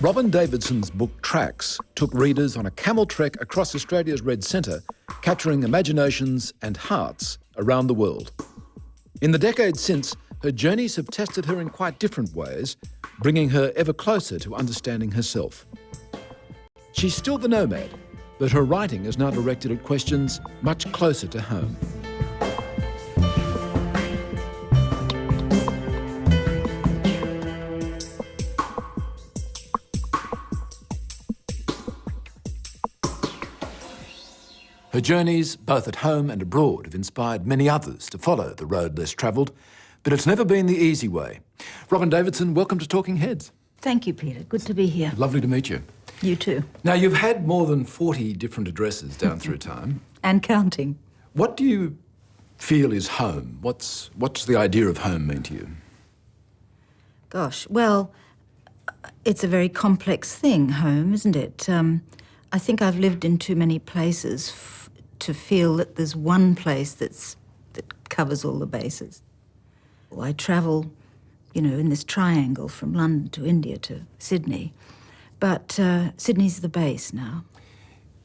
Robyn Davidson's book Tracks took readers on a camel trek across Australia's Red Centre, capturing imaginations and hearts around the world. In the decades since, her journeys have tested her in quite different ways, bringing her ever closer to understanding herself. She's still the nomad, but her writing is now directed at questions much closer to home. Her journeys, both at home and abroad, have inspired many others to follow the road less travelled, but it's never been the easy way. Robyn Davidson, welcome to Talking Heads. Thank you, Peter. Good to be here. Lovely to meet you. You too. Now, you've had more than 40 different addresses down through time. And counting. What do you feel is home? What's the idea of home mean to you? Gosh, well, it's a very complex thing, home, isn't it? I think I've lived in too many places to feel that there's one place that covers all the bases. I travel, in this triangle from London to India to Sydney, but Sydney's the base now.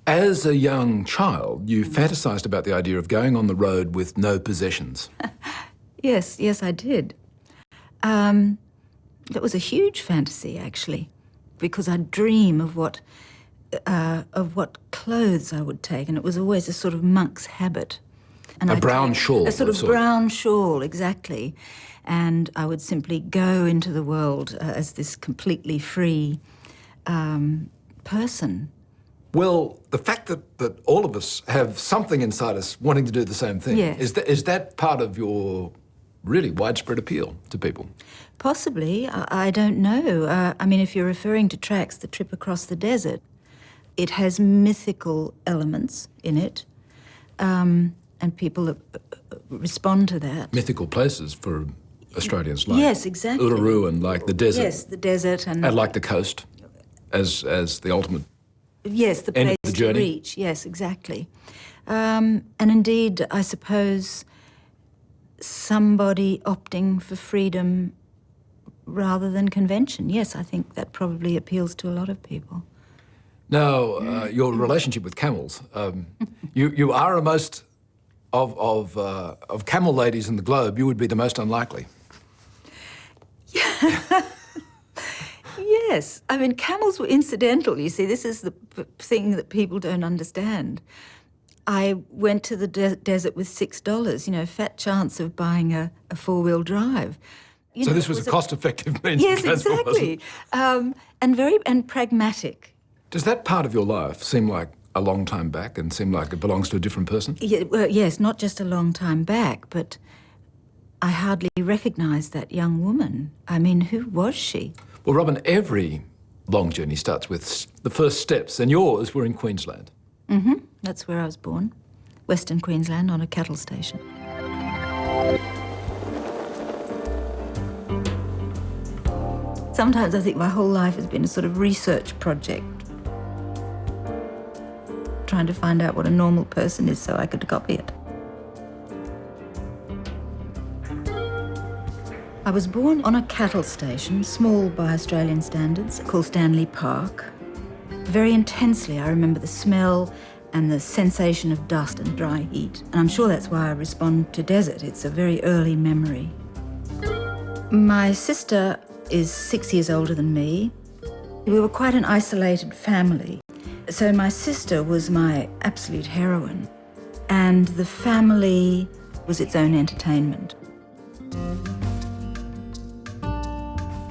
As a young child, you fantasised about the idea of going on the road with no possessions. Yes, I did. That was a huge fantasy, actually, because I'd dream of what clothes I would take, and it was always a sort of monk's habit. And a brown shawl. A sort of brown shawl, exactly. And I would simply go into the world as this completely free person. Well, the fact that all of us have something inside us wanting to do the same thing, yes. is that part of your really widespread appeal to people? Possibly. I don't know. If you're referring to Tracks, the trip across the desert, it has mythical elements in it, and people respond to that. Mythical places for Australians, like yes, exactly. Uluru and like the desert. Yes, the desert and like the coast, as the ultimate. Yes, the end place of the journey. To reach. Yes, exactly. And indeed, I suppose somebody opting for freedom rather than convention. Yes, I think that probably appeals to a lot of people. Now, your relationship with camels, you are a most of camel ladies in the globe, you would be the most unlikely. Yes. Camels were incidental, you see. This is the thing that people don't understand. I went to the desert with $6, fat chance of buying a four-wheel drive. So this was a cost-effective means yes, of transport, exactly. And pragmatic. Does that part of your life seem like a long time back and seem like it belongs to a different person? Yeah, well, yes, not just a long time back, but I hardly recognised that young woman. Who was she? Well, Robyn, every long journey starts with the first steps, and yours were in Queensland. Mm-hmm. That's where I was born. Western Queensland, on a cattle station. Sometimes I think my whole life has been a sort of research project, trying to find out what a normal person is so I could copy it. I was born on a cattle station, small by Australian standards, called Stanley Park. Very intensely, I remember the smell and the sensation of dust and dry heat. And I'm sure that's why I respond to desert. It's a very early memory. My sister is 6 years older than me. We were quite an isolated family. So my sister was my absolute heroine, and the family was its own entertainment.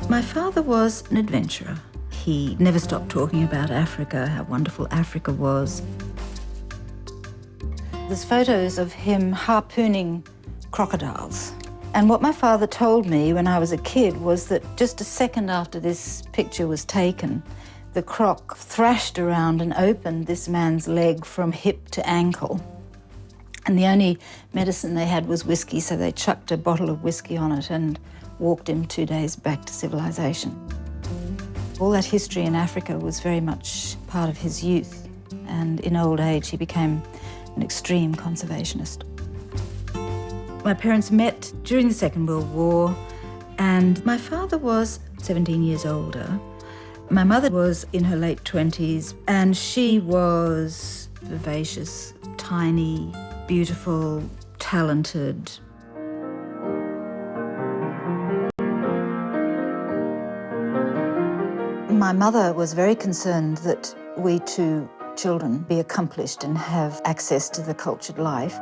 My father was an adventurer. He never stopped talking about Africa, how wonderful Africa was. There's photos of him harpooning crocodiles. And what my father told me when I was a kid was that just a second after this picture was taken, the croc thrashed around and opened this man's leg from hip to ankle. And the only medicine they had was whiskey, so they chucked a bottle of whiskey on it and walked him 2 days back to civilization. All that history in Africa was very much part of his youth, and in old age he became an extreme conservationist. My parents met during the Second World War, and my father was 17 years older. My mother was in her late 20s, and she was vivacious, tiny, beautiful, talented. My mother was very concerned that we two children be accomplished and have access to the cultured life.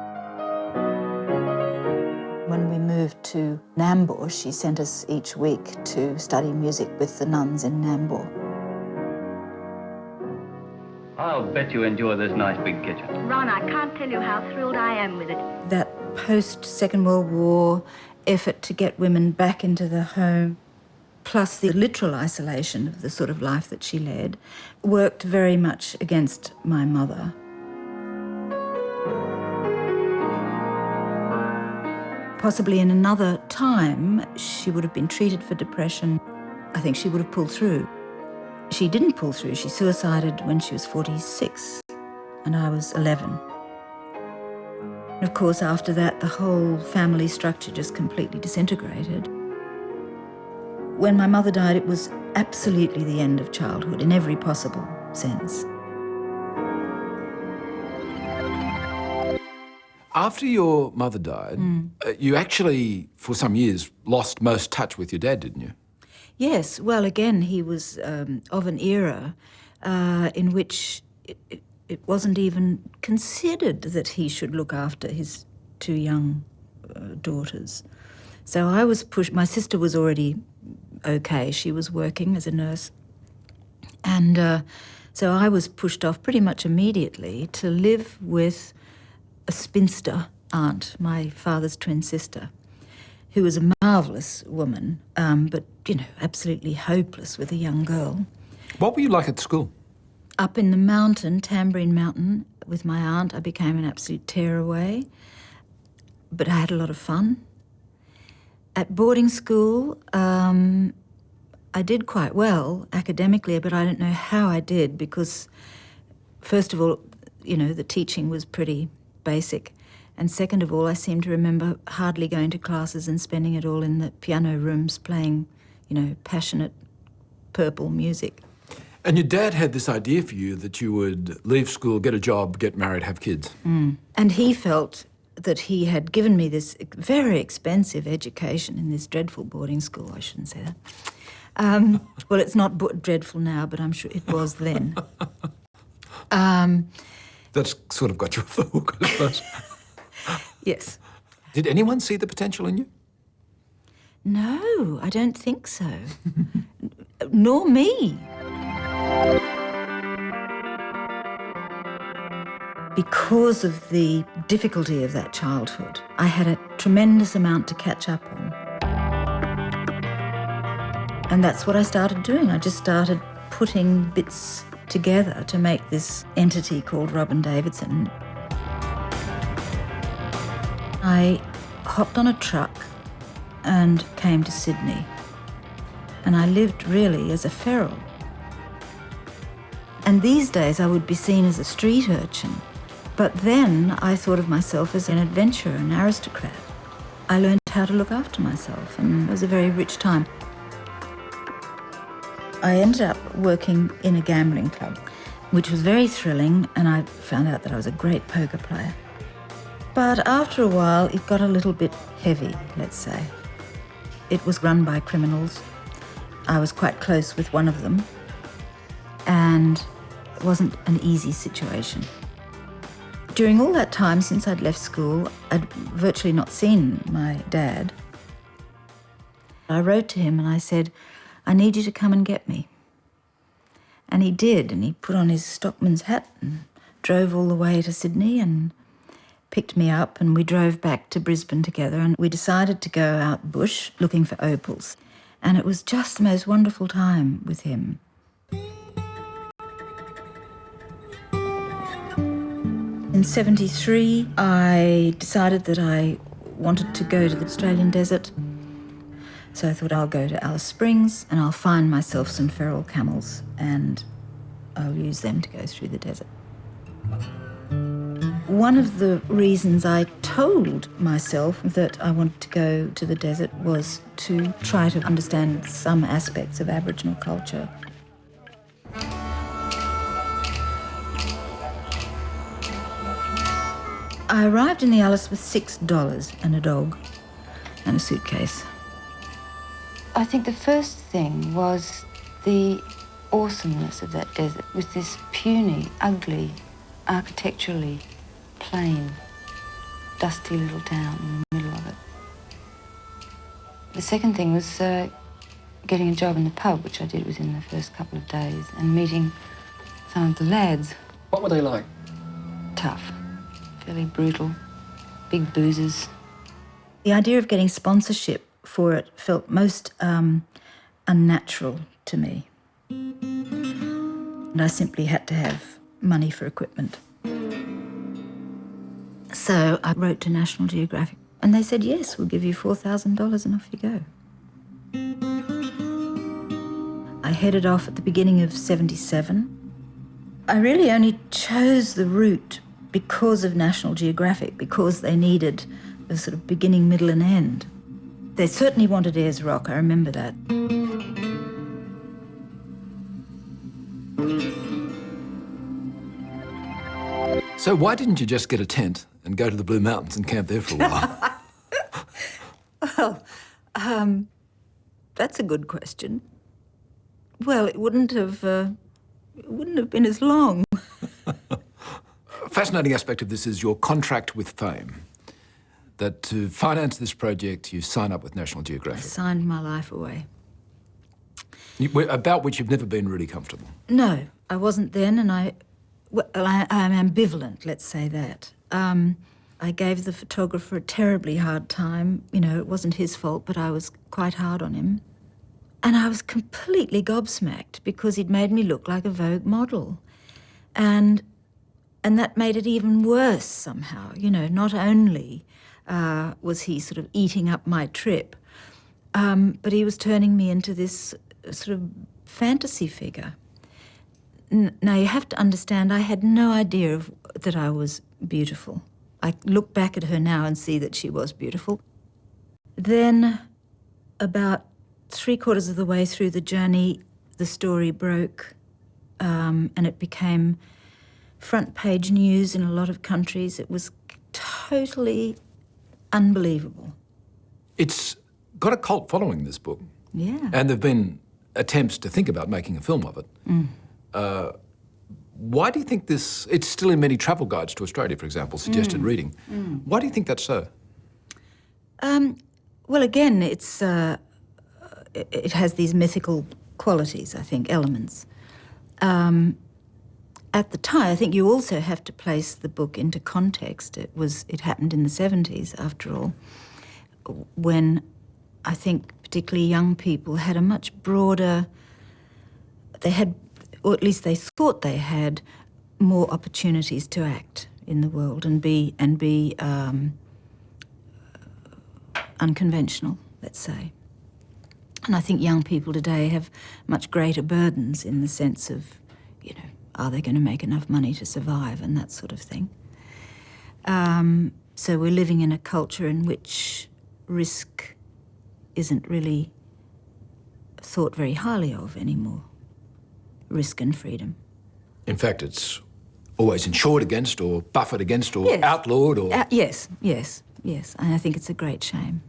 When we moved to Nambour, she sent us each week to study music with the nuns in Nambour. I'll bet you enjoy this nice big kitchen. Ron, I can't tell you how thrilled I am with it. That post-Second World War effort to get women back into the home, plus the literal isolation of the sort of life that she led, worked very much against my mother. Possibly in another time, she would have been treated for depression. I think she would have pulled through. She didn't pull through. She suicided when she was 46, and I was 11. And of course, after that, the whole family structure just completely disintegrated. When my mother died, it was absolutely the end of childhood in every possible sense. After your mother died, you actually, for some years, lost most touch with your dad, didn't you? Yes, well, again, he was of an era in which it wasn't even considered that he should look after his two young daughters. So I was pushed. My sister was already okay. She was working as a nurse. And so I was pushed off pretty much immediately to live with a spinster aunt, my father's twin sister, who was a marvellous woman, but, absolutely hopeless with a young girl. What were you like at school? Up in the mountain, Tamborine Mountain, with my aunt, I became an absolute tearaway, but I had a lot of fun. At boarding school, I did quite well academically, but I don't know how I did because, first of all, the teaching was pretty basic. And second of all, I seem to remember hardly going to classes and spending it all in the piano rooms playing, passionate purple music. And your dad had this idea for you that you would leave school, get a job, get married, have kids. And he felt that he had given me this very expensive education in this dreadful boarding school. I shouldn't say that. Well, it's not dreadful now, but I'm sure it was then. That's sort of got you off the hook, I suppose. Yes. Did anyone see the potential in you? No, I don't think so. Nor me. Because of the difficulty of that childhood, I had a tremendous amount to catch up on. And that's what I started doing. I just started putting bits together to make this entity called Robyn Davidson. I hopped on a truck and came to Sydney. And I lived really as a feral. And these days I would be seen as a street urchin. But then I thought of myself as an adventurer, an aristocrat. I learned how to look after myself, and it was a very rich time. I ended up working in a gambling club, which was very thrilling, and I found out that I was a great poker player. But after a while, it got a little bit heavy, let's say. It was run by criminals. I was quite close with one of them, and it wasn't an easy situation. During all that time since I'd left school, I'd virtually not seen my dad. I wrote to him and I said, I need you to come and get me. And he did, and he put on his stockman's hat and drove all the way to Sydney and picked me up, and we drove back to Brisbane together, and we decided to go out bush looking for opals. And it was just the most wonderful time with him. In 73, I decided that I wanted to go to the Australian desert. So I thought I'll go to Alice Springs and I'll find myself some feral camels and I'll use them to go through the desert. One of the reasons I told myself that I wanted to go to the desert was to try to understand some aspects of Aboriginal culture. I arrived in the Alice with $6 and a dog and a suitcase. I think the first thing was the awesomeness of that desert with this puny, ugly, architecturally plain, dusty little town in the middle of it. The second thing was getting a job in the pub, which I did within the first couple of days, and meeting some of the lads. What were they like? Tough, fairly brutal, big boozers. The idea of getting sponsorship for it felt most unnatural to me. And I simply had to have money for equipment. So I wrote to National Geographic and they said, yes, we'll give you $4,000 and off you go. I headed off at the beginning of 77. I really only chose the route because of National Geographic, because they needed a sort of beginning, middle and end. They certainly wanted Ayers Rock, I remember that. So why didn't you just get a tent and go to the Blue Mountains and camp there for a while? Well, that's a good question. Well, it wouldn't have been as long. A fascinating aspect of this is your contract with fame. That to finance this project, you sign up with National I Geographic. signed my life away. About which you've never been really comfortable. No, I wasn't then, and I'm ambivalent, let's say that. I gave the photographer a terribly hard time. You know, it wasn't his fault, but I was quite hard on him. And I was completely gobsmacked because he'd made me look like a Vogue model. And that made it even worse somehow. You know, not only was he sort of eating up my trip, but he was turning me into this sort of fantasy figure. Now, you have to understand, I had no idea that I was beautiful. I look back at her now and see that she was beautiful. Then, about 3/4 of the way through the journey, the story broke, and it became front page news in a lot of countries. It was totally unbelievable. It's got a cult following, this book. Yeah. And there've been attempts to think about making a film of it. Why do you think this... It's still in many travel guides to Australia, for example, suggested reading. Why do you think that's so? Well, again, it's it has these mythical qualities, I think, elements. At the time, I think you also have to place the book into context. It happened in the 70s, after all, when I think particularly young people had a much broader... They had, or at least they thought they had, more opportunities to act in the world and be unconventional, let's say. And I think young people today have much greater burdens in the sense of, you know, are they going to make enough money to survive and that sort of thing. So we're living in a culture in which risk isn't really thought very highly of anymore. Risk and freedom. In fact, it's always insured against or buffered against or Yes. outlawed or... Yes. And I think it's a great shame.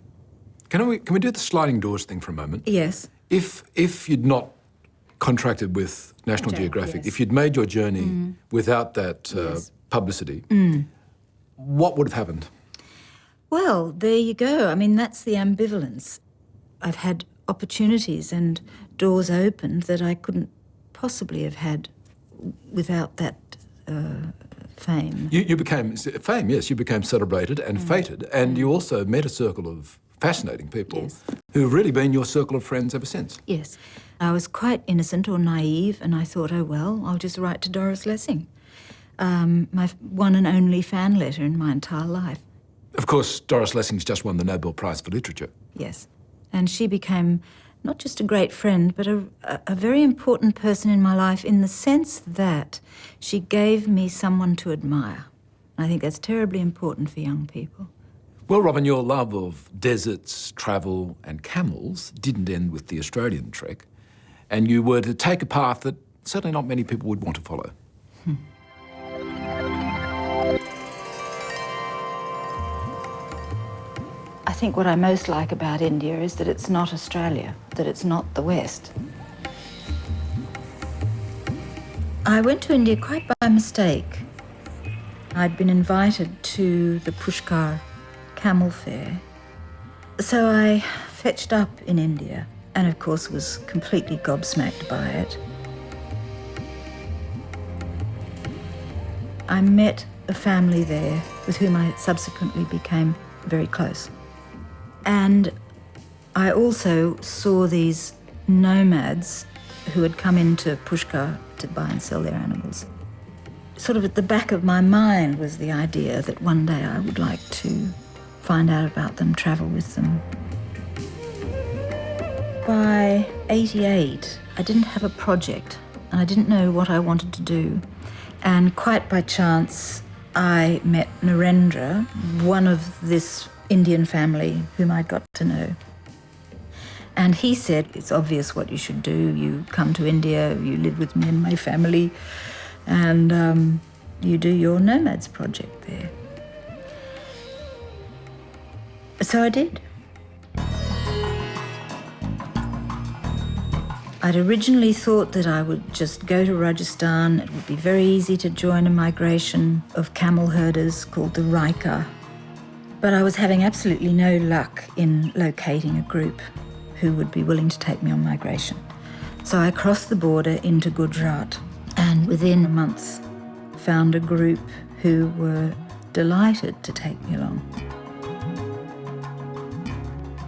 Can we do the sliding doors thing for a moment? Yes. If you'd not contracted with National Geographic, yes. if you'd made your journey without that Yes. publicity, what would have happened? Well, there you go. I mean, that's the ambivalence. I've had opportunities and doors opened that I couldn't possibly have had without that fame. You became... Fame, yes. You became celebrated and feted, and you also met a circle of fascinating people Yes. who've really been your circle of friends ever since. Yes. I was quite innocent or naive, and I thought, oh, well, I'll just write to Doris Lessing. my one and only fan letter in my entire life. Of course, Doris Lessing's just won the Nobel Prize for Literature. Yes. And she became not just a great friend, but a very important person in my life in the sense that she gave me someone to admire. I think that's terribly important for young people. Well, Robyn, your love of deserts, travel and camels didn't end with the Australian trek, and you were to take a path that certainly not many people would want to follow. I think what I most like about India is that it's not Australia, that it's not the West. I went to India quite by mistake. I'd been invited to the Pushkar camel fair. So I fetched up in India and, of course, was completely gobsmacked by it. I met a family there with whom I subsequently became very close. And I also saw these nomads who had come into Pushkar to buy and sell their animals. Sort of at the back of my mind was the idea that one day I would like to find out about them, travel with them. By 88, I didn't have a project and I didn't know what I wanted to do. And quite by chance, I met Narendra, one of this Indian family whom I'd got to know. And he said, it's obvious what you should do. You come to India, you live with me and my family, and you do your Nomads project there. So I did. I'd originally thought that I would just go to Rajasthan. It would be very easy to join a migration of camel herders called the Raika. But I was having absolutely no luck in locating a group who would be willing to take me on migration. So I crossed the border into Gujarat and within a month found a group who were delighted to take me along.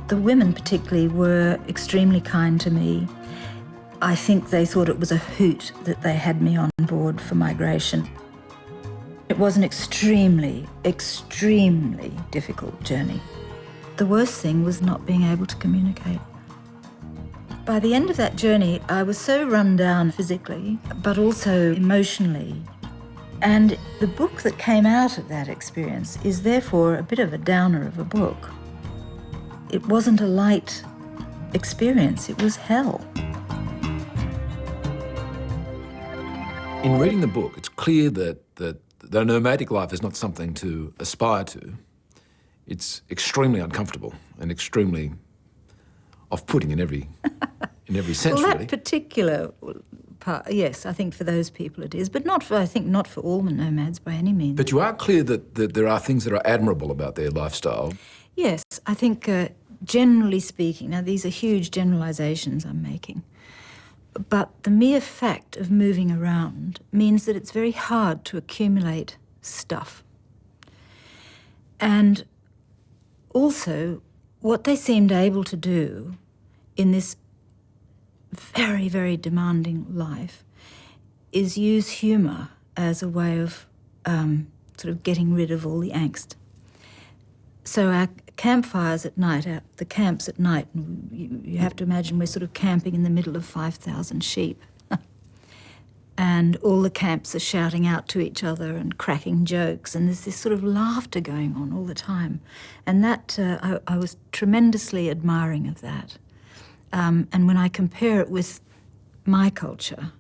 The women particularly were extremely kind to me. I think they thought it was a hoot that they had me on board for migration. It was an extremely, extremely difficult journey. The worst thing was not being able to communicate. By the end of that journey, I was so run down physically, but also emotionally. And the book that came out of that experience is therefore a bit of a downer of a book. It wasn't a light experience, it was hell. In reading the book, it's clear that the nomadic life is not something to aspire to. It's extremely uncomfortable and extremely off-putting in every sense, well, that really. particular part, yes, I think for those people it is, but not for all nomads by any means. But you are clear that there are things that are admirable about their lifestyle. Yes, I think generally speaking, now these are huge generalisations I'm making, but the mere fact of moving around means that it's very hard to accumulate stuff. And also, what they seemed able to do in this very, very demanding life is use humour as a way of sort of getting rid of all the angst. So our campfires at night, the camps at night, you have to imagine we're sort of camping in the middle of 5,000 sheep. And all the camps are shouting out to each other and cracking jokes, and there's this sort of laughter going on all the time. And that, I was tremendously admiring of that. And when I compare it with my culture,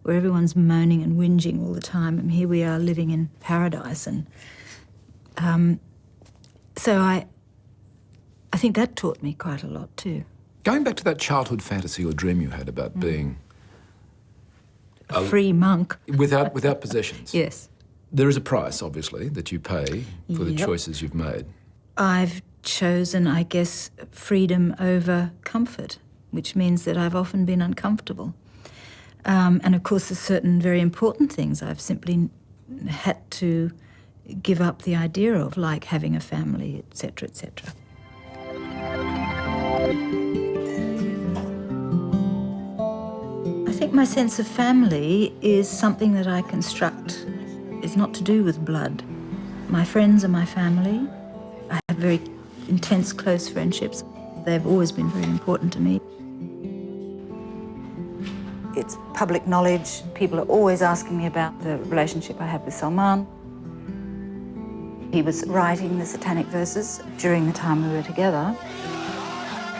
where everyone's moaning and whinging all the time, and here we are living in paradise, and so I think that taught me quite a lot too. Going back to that childhood fantasy or dream you had about being a free monk. Without possessions. Yes. There is a price, obviously, that you pay for the Yep. choices you've made. I've chosen, I guess, freedom over comfort, which means that I've often been uncomfortable. And of course, there's certain very important things I've simply had to give up the idea of, like having a family, etc., etc. I think my sense of family is something that I construct is not to do with blood. My friends are my family. I have very intense, close friendships. They've always been very important to me. It's public knowledge. People are always asking me about the relationship I have with Smolan. He was writing the satanic verses during the time we were together.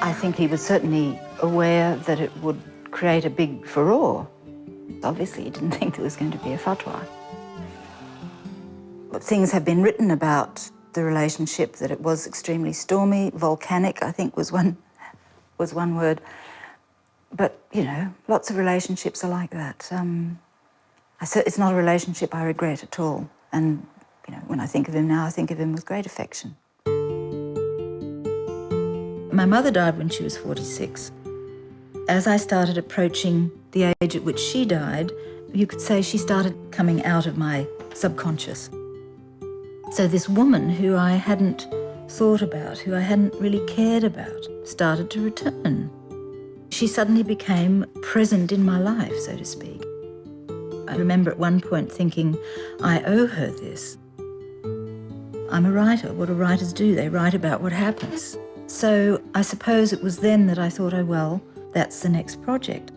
I think he was certainly aware that it would create a big furore. Obviously, he didn't think there was going to be a fatwa. But things have been written about the relationship, that it was extremely stormy, volcanic, I think was one word. But, you know, lots of relationships are like that. It's not a relationship I regret at all. And, you know, when I think of him now, I think of him with great affection. My mother died when she was 46. As I started approaching the age at which she died, you could say she started coming out of my subconscious. So this woman who I hadn't thought about, who I hadn't really cared about, started to return. She suddenly became present in my life, so to speak. I remember at one point thinking, I owe her this. I'm a writer. What do writers do? They write about what happens. So I suppose it was then that I thought, oh, well, that's the next project.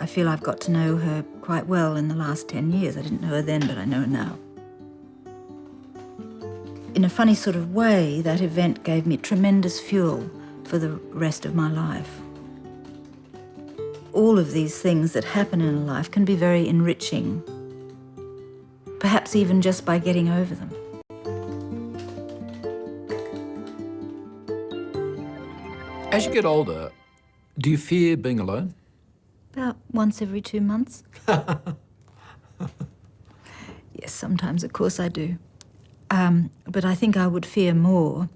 I feel I've got to know her quite well in the last 10 years. I didn't know her then, but I know her now. In a funny sort of way, that event gave me tremendous fuel for the rest of my life. All of these things that happen in a life can be very enriching, perhaps even just by getting over them. As you get older, do you fear being alone? About once every 2 months. Yes, sometimes, of course, I do. But I think I would fear more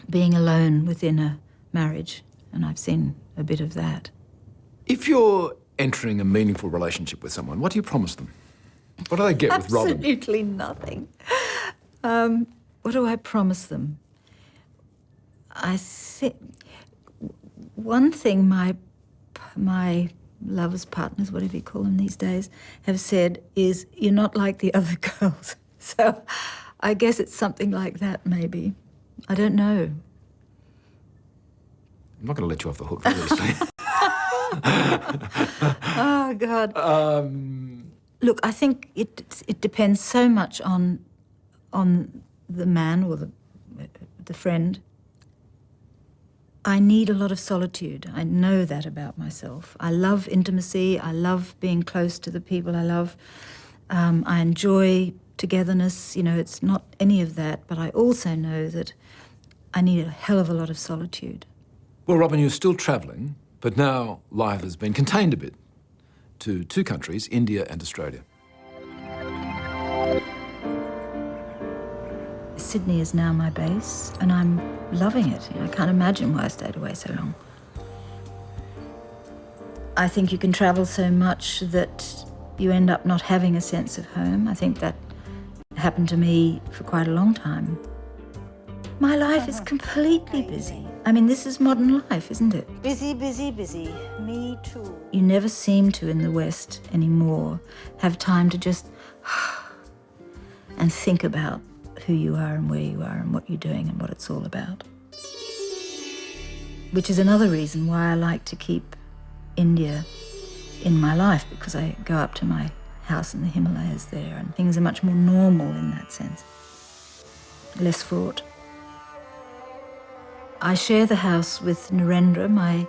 being alone within a marriage, and I've seen a bit of that. If you're entering a meaningful relationship with someone, what do you promise them? What do they get with Robyn? Absolutely nothing. What do I promise them? I think one thing my lovers, partners, whatever you call them these days, have said is, you're not like the other girls. So I guess it's something like that, maybe. I don't know. I'm not going to let you off the hook, obviously. Oh, God. Look, I think it depends so much on the man or the friend. I need a lot of solitude. I know that about myself. I love intimacy. I love being close to the people I love. I enjoy togetherness. You know, it's not any of that, but I also know that I need a hell of a lot of solitude. Well, Robyn, you're still travelling, but now life has been contained a bit to 2 countries, India and Australia. Sydney is now my base, and I'm loving it. I can't imagine why I stayed away so long. I think you can travel so much that you end up not having a sense of home. I think that happened to me for quite a long time. My life is completely busy. I mean, this is modern life, isn't it? Busy, busy, busy. Me too. You never seem to, in the West anymore, have time to just and think about who you are and where you are and what you're doing and what it's all about. Which is another reason why I like to keep India in my life, because I go up to my house in the Himalayas there and things are much more normal in that sense, less fraught. I share the house with Narendra, my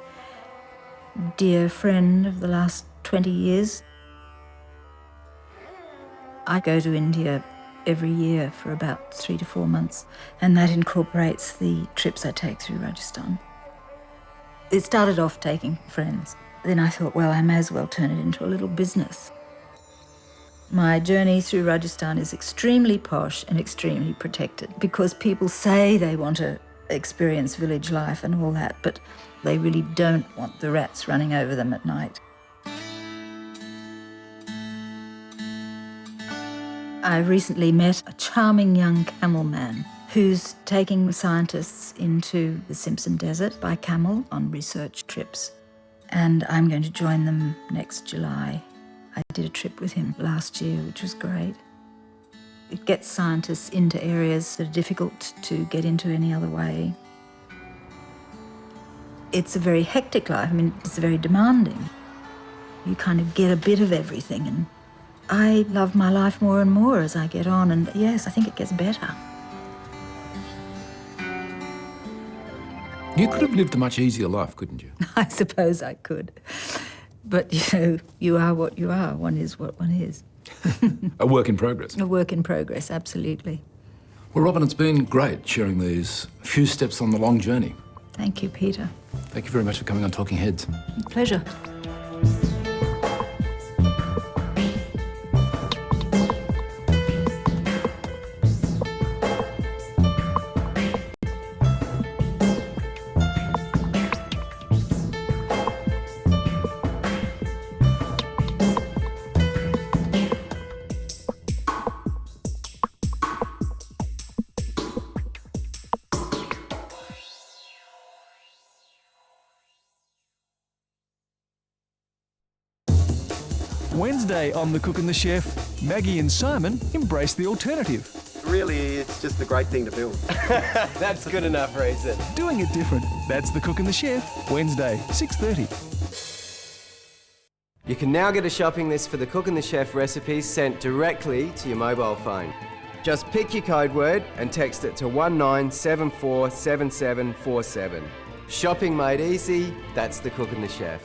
dear friend of the last 20 years. I go to India every year for about 3 to 4 months, and that incorporates the trips I take through Rajasthan. It started off taking friends. Then I thought, well, I may as well turn it into a little business. My journey through Rajasthan is extremely posh and extremely protected because people say they want to experience village life and all that, but they really don't want the rats running over them at night. I recently met a charming young camel man who's taking scientists into the Simpson Desert by camel on research trips. And I'm going to join them next July. I did a trip with him last year, which was great. It gets scientists into areas that are difficult to get into any other way. It's a very hectic life. I mean, it's very demanding. You kind of get a bit of everything, and I love my life more and more as I get on, and yes, I think it gets better. You could have lived a much easier life, couldn't you? I suppose I could. But, you know, you are what you are. One is what one is. A work in progress. A work in progress, absolutely. Well, Robyn, it's been great sharing these few steps on the long journey. Thank you, Peter. Thank you very much for coming on Talking Heads. Pleasure. Wednesday on The Cook and the Chef, Maggie and Simon embrace the alternative. Really, it's just a great thing to build. That's good enough reason. Doing it different. That's The Cook and the Chef, Wednesday, 6:30. You can now get a shopping list for The Cook and the Chef recipes sent directly to your mobile phone. Just pick your code word and text it to 19747747. Shopping made easy, that's The Cook and the Chef.